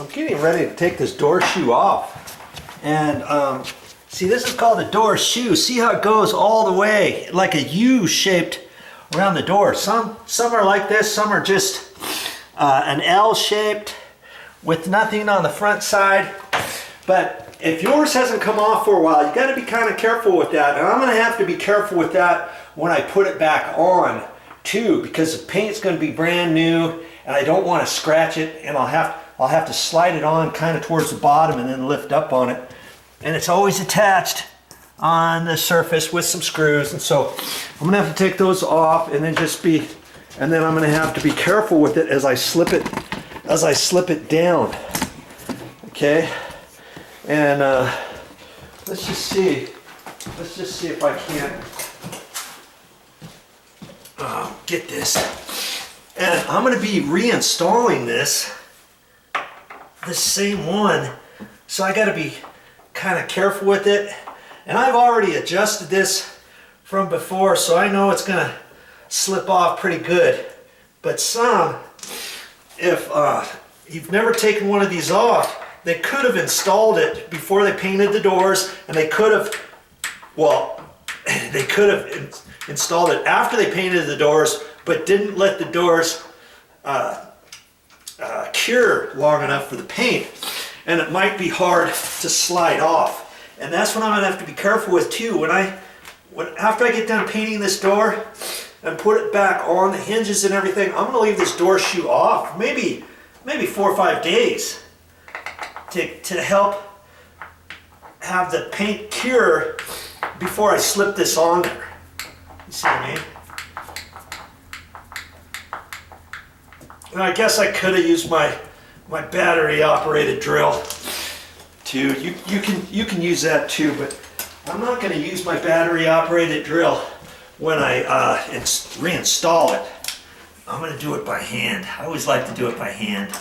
I'm getting ready to take this door shoe off. And see, this is called a door shoe. See how it goes all the way, like a U shaped around the door. Some are like this, some are just an L shaped with nothing on the front side. But if yours hasn't come off for a while, you got to be kind of careful with that. And I'm going to have to be careful with that when I put it back on too, because the paint's going to be brand new and I don't want to scratch it, and I'll have to slide it on kind of towards the bottom and then lift up on it. And it's always attached on the surface with some screws, and so I'm going to have to take those off and then I'm going to have to be careful with it as I slip it down. Okay? And let's just see if I can't get this. And I'm going to be reinstalling this same one, so I got to be kind of careful with it. And I've already adjusted this from before, so I know it's going to slip off pretty good. But if you've never taken one of these off, they could have installed it before they painted the doors, and they could have installed it after they painted the doors, but didn't let the doors cure long enough for the paint, and it might be hard to slide off. And that's what I'm going to have to be careful with too. After I get done painting this door and put it back on the hinges and everything, I'm going to leave this door shoe off maybe 4 or 5 days to help have the paint cure before I slip this on there. You see what I mean? And I guess I could have used my battery operated drill too. You can use that too, but I'm not going to use my battery operated drill when I reinstall it. I'm going to do it by hand. I always like to do it by hand.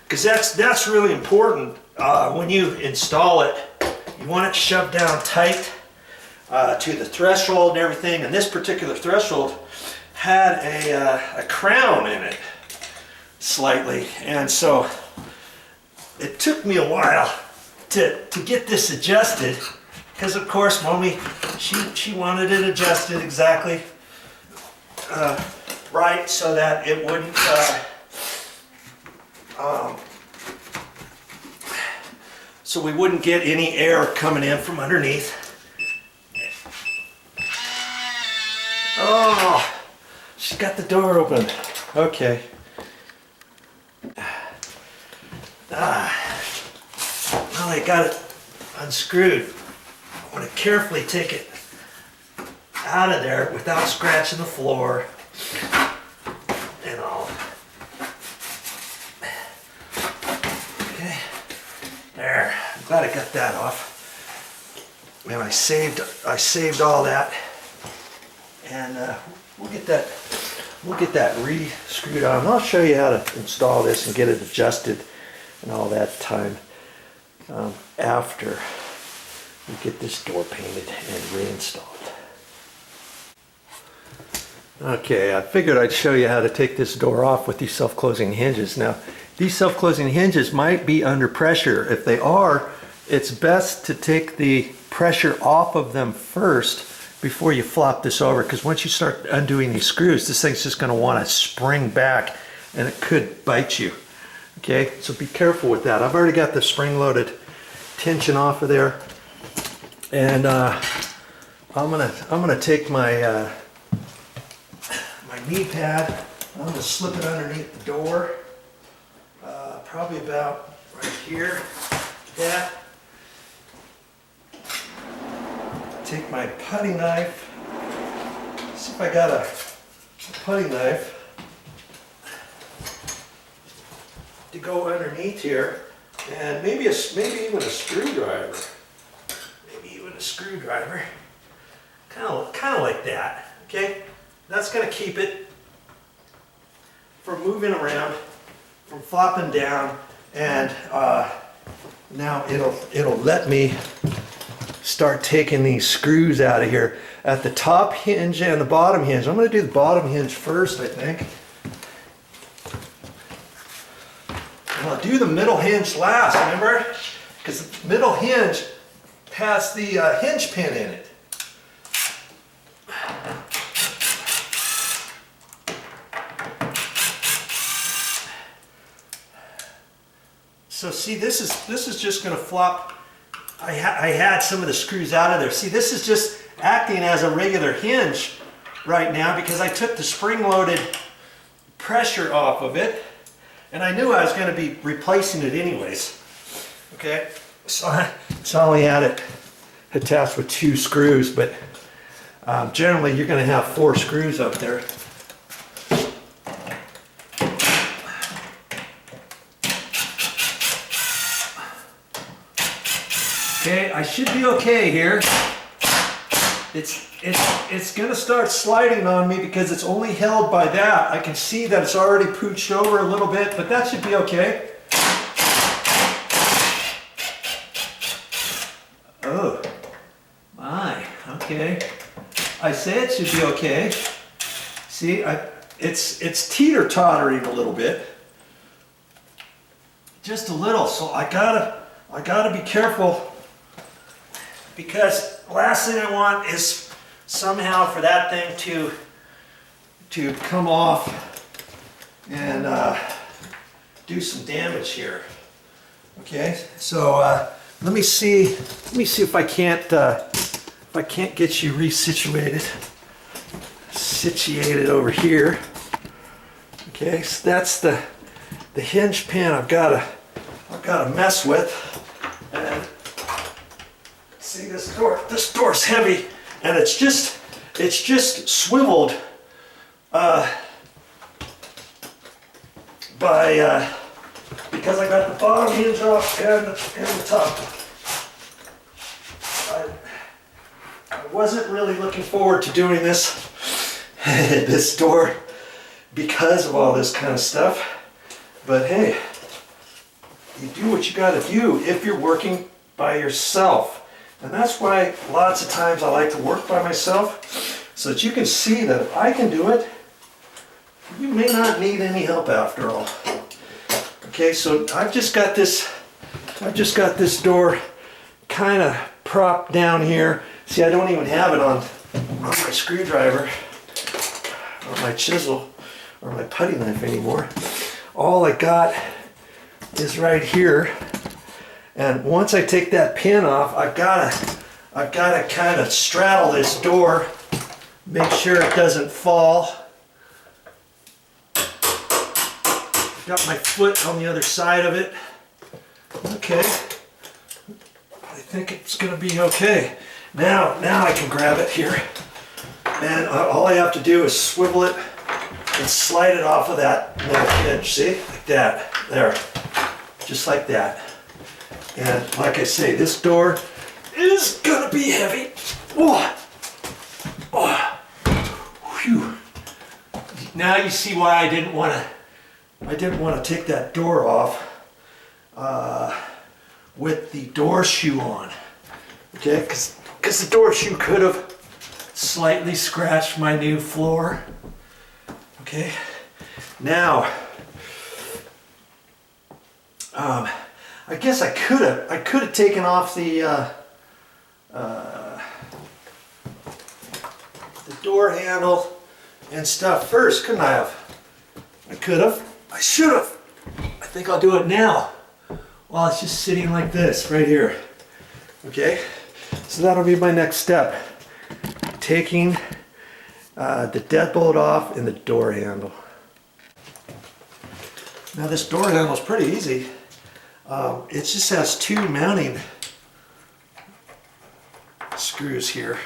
Because that's really important when you install it. You want it shoved down tight to the threshold and everything. And this particular threshold had a crown in it slightly, and so it took me a while to get this adjusted, because of course Mommy, she wanted it adjusted exactly right so that it wouldn't so we wouldn't get any air coming in from underneath. Oh, she's got the door open. Okay. Well, I got it unscrewed. I want to carefully take it out of there without scratching the floor and all. Okay. There. I'm glad I got that off. And I saved all that. And we'll get that re-screwed on. I'll show you how to install this and get it adjusted and all that time after we get this door painted and reinstalled. Okay, I figured I'd show you how to take this door off with these self-closing hinges. Now, these self-closing hinges might be under pressure. If they are, it's best to take the pressure off of them first before you flop this over, because once you start undoing these screws, this thing's just going to want to spring back and it could bite you. Okay, so be careful with that. I've already got the spring-loaded tension off of there, and I'm gonna take my my knee pad. I'm gonna slip it underneath the door, probably about right here. Yeah. Take my putty knife. See if I got a putty knife to go underneath here, and maybe even a screwdriver. Maybe even a screwdriver. Kind of like that. Okay, that's going to keep it from moving around, from flopping down, and now it'll let me start taking these screws out of here at the top hinge and the bottom hinge. I'm going to do the bottom hinge first, I think. And I'll do the middle hinge last, remember? Because the middle hinge has the hinge pin in it. So see, this is just going to flop. I had some of the screws out of there. See, this is just acting as a regular hinge right now because I took the spring-loaded pressure off of it, and I knew I was going to be replacing it anyways. Okay, so I only had it attached with 2 screws, but generally you're going to have 4 screws up there. Okay, I should be okay here. It's gonna start sliding on me because it's only held by that. I can see that it's already pooched over a little bit, but that should be okay. Oh, my, okay. I say it should be okay. See, it's teeter-tottering a little bit. Just a little, so I gotta be careful. Because the last thing I want is somehow for that thing to come off and do some damage here. Okay, so let me see if I can't get you situated over here. Okay, so that's the hinge pin I've got to mess with. And see, this door's heavy, and it's just swiveled because I got the bottom hinge off and the top. I wasn't really looking forward to doing this door because of all this kind of stuff, but hey, you do what you got to do if you're working by yourself. And that's why lots of times I like to work by myself, so that you can see that if I can do it, you may not need any help after all. Okay, so I've just got this door kind of propped down here. See, I don't even have it on my screwdriver or my chisel or my putty knife anymore. All I got is right here. And once I take that pin off, I've got to kind of straddle this door, make sure it doesn't fall. Got my foot on the other side of it. Okay, I think it's going to be okay. Now I can grab it here, and all I have to do is swivel it and slide it off of that little hinge. See, like that. There, just like that. And like I say, this door is gonna be heavy. Oh. Oh. Whew. Now you see why I didn't want to take that door off with the door shoe on. Okay, because the door shoe could have slightly scratched my new floor. Okay, now I guess I could have taken off the door handle and stuff first, couldn't I have? I could have. I should have. I think I'll do it now while it's just sitting like this right here. Okay, so that'll be my next step. Taking the deadbolt off and the door handle. Now this door handle is pretty easy. It just has 2 mounting screws here.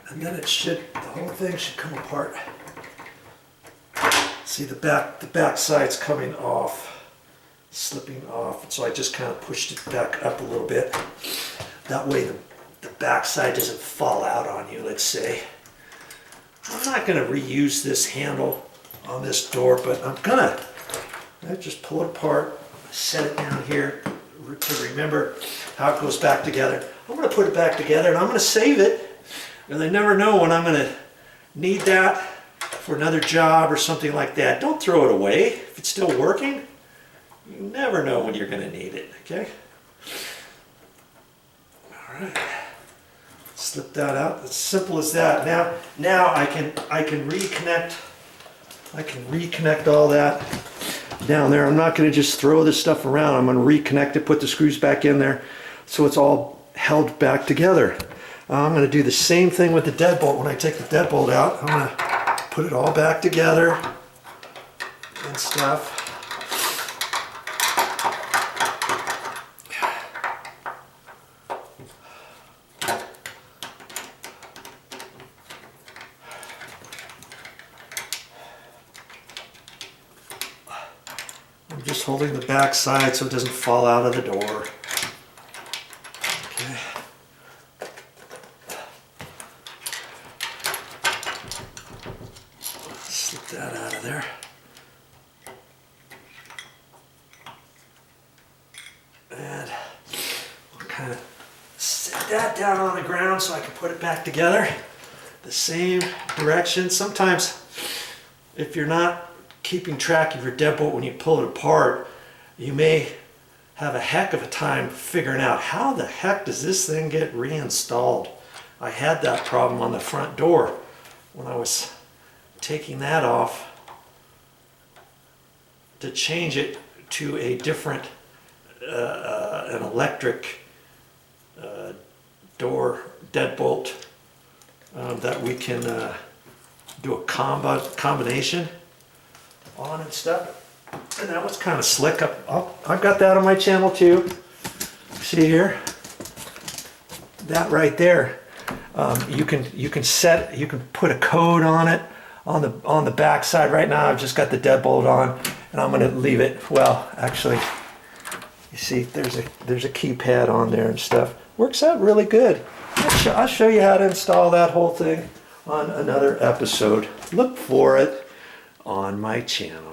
And then the whole thing should come apart. See, the back side's coming off, slipping off. So I just kind of pushed it back up a little bit. That way the back side doesn't fall out on you, let's say. I'm not gonna reuse this handle on this door, but I'm gonna just pull it apart, set it down here to remember how it goes back together. I'm gonna put it back together and I'm gonna save it, because I never know when I'm gonna need that for another job or something like that. Don't throw it away if it's still working. You never know when you're gonna need it, okay? All right, slip that out. It's simple as that. Now I can reconnect. I can reconnect all that down there. I'm not going to just throw this stuff around. I'm going to reconnect it, put the screws back in there, so it's all held back together. I'm going to do the same thing with the deadbolt. When I take the deadbolt out, I'm going to put it all back together and stuff. I'm just holding the back side so it doesn't fall out of the door. Okay. Slip that out of there. And I'll kind of set that down on the ground so I can put it back together the same direction. Sometimes if you're not keeping track of your deadbolt when you pull it apart, you may have a heck of a time figuring out how the heck does this thing get reinstalled. I had that problem on the front door when I was taking that off to change it to a different an electric door deadbolt that we can do a combination on and stuff. And that was kind of slick. I've got that on my channel too. See here, that right there. You can put a code on it on the back side. Right now I've just got the deadbolt on, and I'm going to leave it. Well, actually, you see there's a keypad on there and stuff. Works out really good. I'll show you how to install that whole thing on another episode. Look for it on my channel.